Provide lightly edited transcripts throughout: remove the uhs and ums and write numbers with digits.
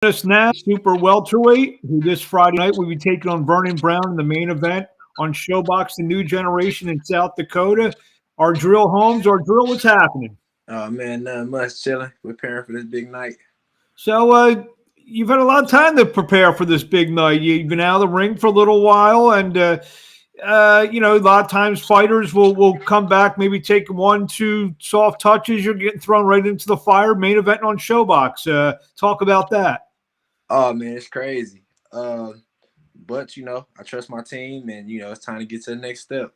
Us now, super welterweight, who this Friday night will be taking on Vernon Brown in the main event on ShoBox, the new generation in South Dakota. Ardreal Holmes, Ardreal, what's happening? Oh man, nothing much. Chilling, preparing for this big night. So, you've had a lot of time to prepare for this big night. You've been out of the ring for a little while, and a lot of times fighters will come back, maybe take one, two soft touches. You're getting thrown right into the fire. Main event on ShoBox. Talk about that. Oh man, it's crazy. But I trust my team, and it's time to get to the next step.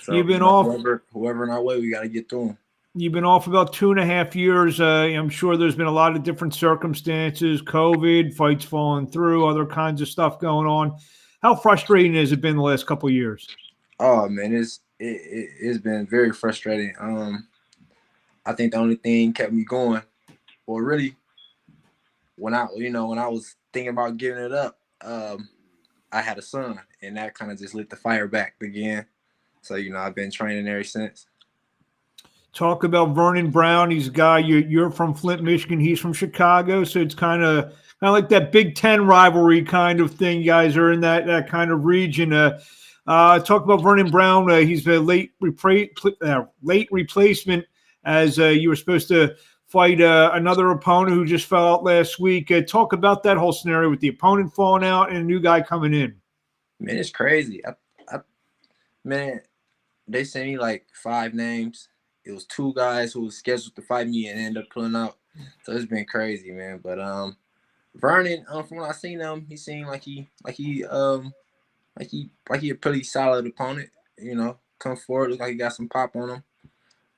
So You've been off. whoever in our way, we got to get through them. You've been off about 2.5 years. I'm sure there's been a lot of different circumstances, COVID, fights falling through, other kinds of stuff going on. How frustrating has it been the last couple of years? Oh man, it's been very frustrating. I think the only thing kept me going, or really, when I was thinking about giving it up, I had a son, and that kind of just lit the fire back again. So I've been training ever since. Talk about Vernon Brown. He's a guy, you're from Flint, Michigan. He's from Chicago. So it's kind of like that Big Ten rivalry kind of thing. You guys are in that kind of region. Talk about Vernon Brown. He's a late replacement, as you were supposed to fight another opponent who just fell out last week. Talk about that whole scenario with the opponent falling out and a new guy coming in. Man, it's crazy. Man, they sent me like 5 names. It was 2 guys who was scheduled to fight me and ended up pulling out. So it's been crazy, man. But Vernon, from what I seen him, he seemed like he a pretty solid opponent. Come forward, look like he got some pop on him.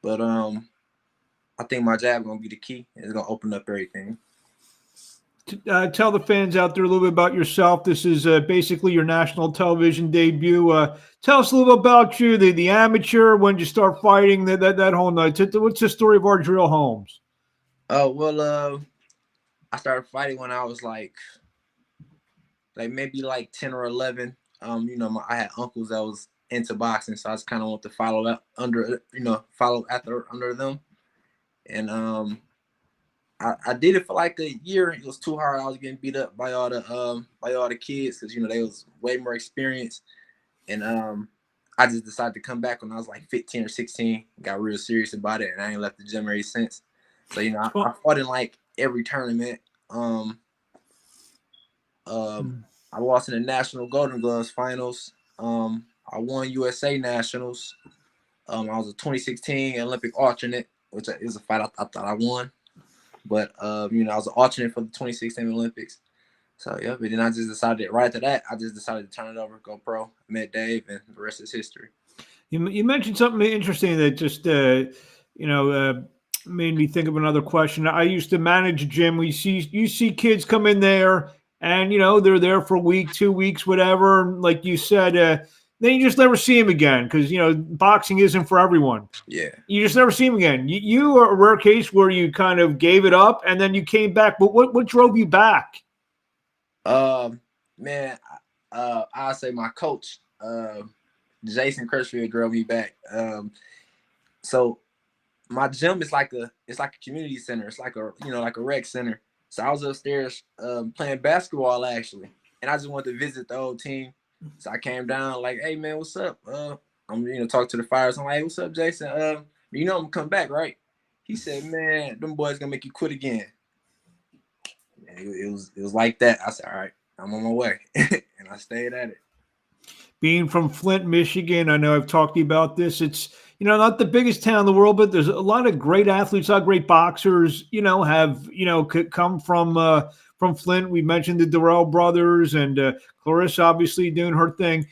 But I think my jab gonna be the key. It's gonna open up everything. Tell the fans out there a little bit about yourself. This is basically your national television debut. Tell us a little bit about you, the amateur, when you start fighting, that whole night. What's the story of Ardreal Holmes? Oh, well, I started fighting when I was like maybe like 10 or 11. I had uncles that was into boxing, so I just kind of want to follow under them. And I did it for like a year. It was too hard. I was getting beat up by all the kids because they was way more experienced. And I just decided to come back when I was like 15 or 16. Got real serious about it, and I ain't left the gym ever since. So I fought in like every tournament. I lost in the National Golden Gloves finals. I won USA Nationals. I was a 2016 Olympic alternate, which is a fight I thought I won. But I was an alternate for the 2016 Olympics. So yeah, but then I just decided right after that, I just decided to turn it over, go pro. Met Dave, and the rest is history. You mentioned something interesting that just made me think of another question. I used to manage a gym. You see kids come in there, and they're there for a week, 2 weeks, whatever. Like you said, then you just never see them again because boxing isn't for everyone. Yeah, you just never see them again. You are a rare case where you kind of gave it up and then you came back. But what drove you back? Man, I'll say my coach, Jason Crutchfield, drove me back. So my gym is like a community center. It's like a rec center. So I was upstairs playing basketball actually, and I just wanted to visit the old team. So I came down like, hey man, what's up? I'm talk to the fires. I'm like, hey, what's up, Jason? I'm gonna come back, right? He said, man, them boys gonna make you quit again. And it was like that. I said, all right, I'm on my way, and I stayed at it. Being from Flint, Michigan, I know I've talked to you about this. It's not the biggest town in the world, but there's a lot of great athletes, a lot of great boxers. Have come from Flint. We mentioned the Durrell brothers and Clarissa obviously doing her thing.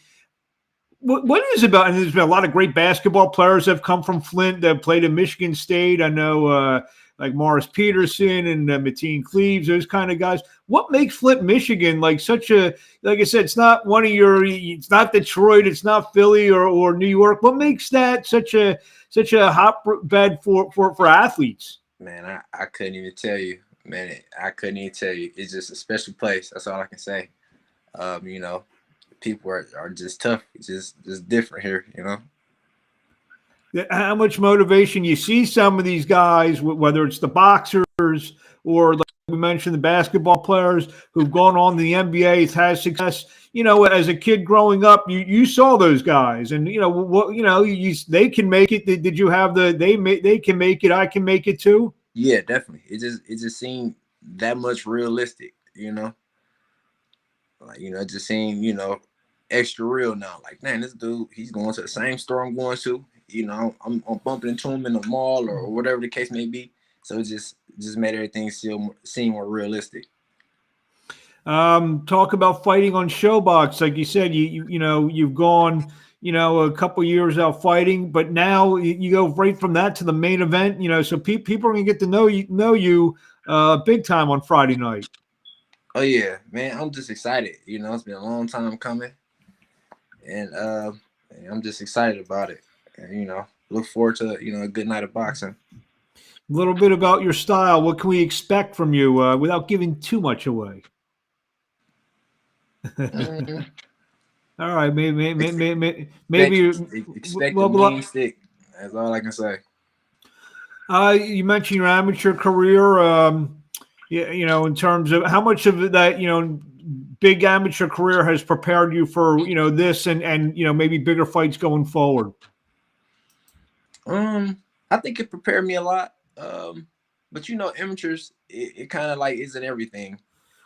What is it about? And there's been a lot of great basketball players that have come from Flint that played at Michigan State. I know like Morris Peterson and Mateen Cleaves, those kind of guys. What makes Flint, Michigan like such a, like I said, it's not it's not Detroit, it's not Philly or New York. What makes that such a hotbed for athletes? Man, I couldn't even tell you. Man, I couldn't even tell you. It's just a special place. That's all I can say. People are just tough. It's just different here, How much motivation you see some of these guys, whether it's the boxers or like We mentioned the basketball players who've gone on to the NBA, had success. As a kid growing up, you saw those guys, and they can make it. Did you have they can make it? I can make it too. Yeah, definitely. It just seemed that much realistic, like it just seemed extra real now. Like, man, this dude, he's going to the same store I'm going to. I'm bumping into him in the mall or whatever the case may be. So it just made everything seem more realistic. Talk about fighting on ShoBox. Like you said, you've gone a couple years out fighting, but now you go right from that to the main event. So people are gonna get to know you big time on Friday night. Oh yeah, man, I'm just excited. It's been a long time coming, and I'm just excited about it. And look forward to a good night of boxing. A little bit about your style. What can we expect from you without giving too much away? All right, maybe expect a mean stick. That's all I can say. You mentioned your amateur career. In terms of how much of that, big amateur career has prepared you for this and maybe bigger fights going forward. I think it prepared me a lot. But amateurs, it kind of like isn't everything.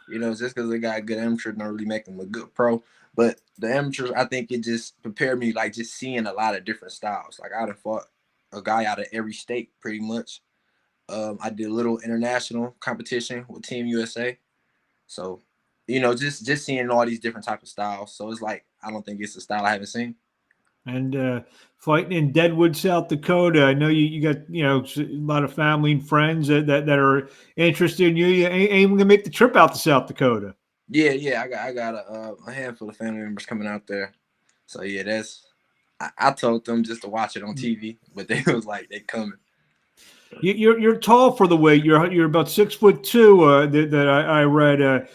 Just because they got a good amateur don't really make them a good pro. But the amateurs, I think it just prepared me, like just seeing a lot of different styles. Like I done fought a guy out of every state pretty much. I did a little international competition with Team USA. So, just seeing all these different types of styles. So it's like, I don't think it's a style I haven't seen. And fighting in Deadwood, South Dakota, I know you got a lot of family and friends that are interested in you. You ain't gonna make the trip out to South Dakota. Yeah, I got a handful of family members coming out there. So yeah, I told them just to watch it on TV, but they was like, they coming. You're tall for the weight. You're about 6'2". That I read.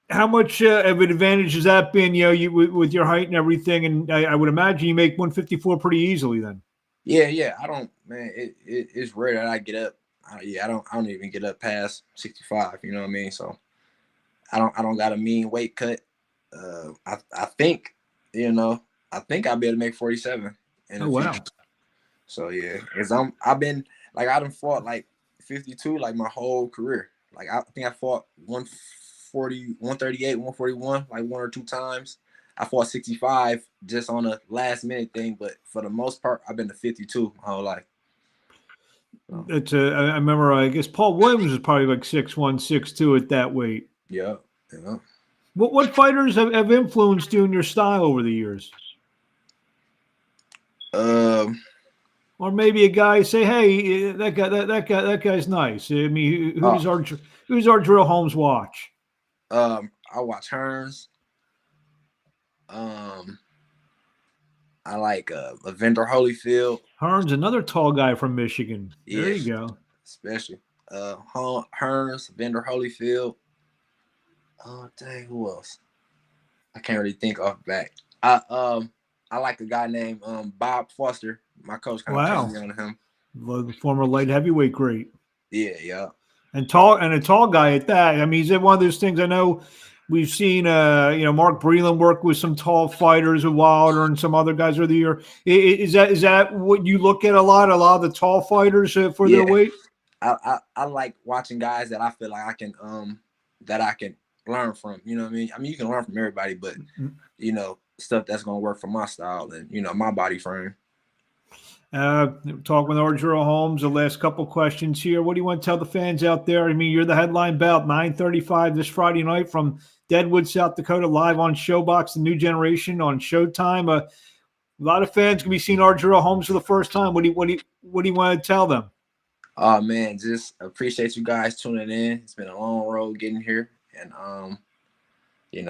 How much of an advantage has that been? With your height and everything, and I would imagine you make 154 pretty easily then. Yeah. I don't, man. It's rare that I get up. I don't even get up past 65. You know what I mean? So I don't got a mean weight cut. I think I'll be able to make 47. Oh wow. Future. So yeah, because I've been like I done fought like 52 like my whole career. Like I think I fought 140, 138, 141 like one or two times. I fought 65 just on a last minute thing, but for the most part, I've been to 52 my whole life. So. I remember. I guess Paul Williams was probably like 6'1", 6'2" at that weight. Yeah. What fighters have influenced you in your style over the years? Or maybe a guy say, "Hey, that guy's nice." I mean, who's Ardreal Holmes watch? I watch Hearns. I like Evander Holyfield. Hearns, another tall guy from Michigan. There you go. Especially Hearns, Evander Holyfield. Oh dang, who else? I can't really think off the back. I like a guy named Bob Foster. My coach kind of turned me on to him. The former light heavyweight great. Yeah. And a tall guy at that. I mean, he's one of those things. I know we've seen Mark Breland work with some tall fighters, with Wilder and some other guys over the year. Is that what you look at a lot of the tall fighters for their weight? I like watching guys that I feel like I can learn from. You know what I mean? I mean, you can learn from everybody, but stuff that's gonna work for my style and my body frame. Talk with Ardreal Holmes. The last couple questions here. What do you want to tell the fans out there? I mean, you're the headline bout, 9:35 this Friday night from Deadwood, South Dakota, live on ShoBox, the new generation on Showtime. A lot of fans can be seeing Ardreal Holmes for the first time. What do you want to tell them? Oh man, just appreciate you guys tuning in. It's been a long road getting here, and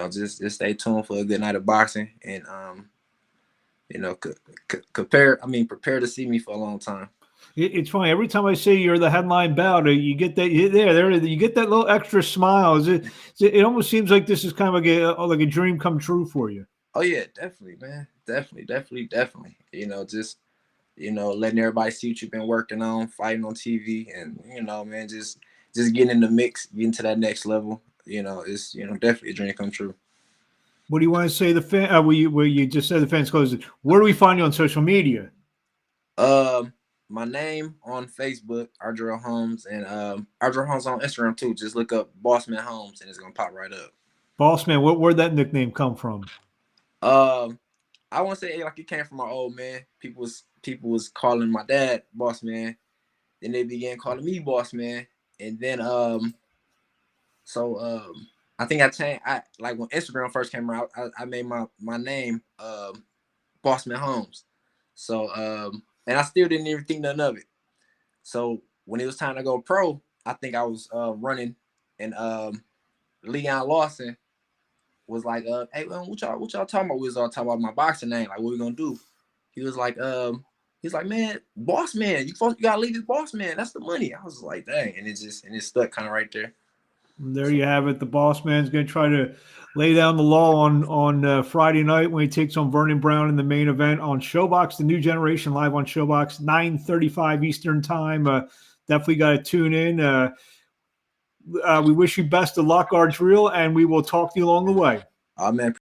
just stay tuned for a good night of boxing, and prepare to see me for a long time. It's funny. Every time I say you're the headline bout, you get that you get that little extra smile. It almost seems like this is kind of like a dream come true for you. Oh yeah, definitely, man. Definitely. Letting everybody see what you've been working on, fighting on TV, and man, just just getting in the mix, getting to that next level. It's definitely a dream come true. What do you want to say? The fan, where you just said the fans closed. Where do we find you on social media? My name on Facebook, Ardreal Holmes, and Ardreal Holmes on Instagram too. Just look up Bossman Holmes, and it's gonna pop right up. Bossman, where'd that nickname come from? I want to say like it came from my old man. People was calling my dad Boss Man, then they began calling me Boss Man, and then I think I changed. Like when Instagram first came out, I made my name Bossman Holmes. So and I still didn't even think nothing of it. So when it was time to go pro, I think I was running, and Leon Lawson was like, hey, what y'all talking about? We was all talking about my boxing name. Like, what we gonna do? He was like, man, Boss Man, you gotta leave it Boss Man. That's the money. I was like, dang, and it stuck kind of right there. And there you have it. The Boss Man's going to try to lay down the law on Friday night when he takes on Vernon Brown in the main event on ShoBox, the new generation, live on ShoBox, 9:35 Eastern time. Definitely got to tune in. We wish you best of luck, Ardreal, and we will talk to you along the way. Man.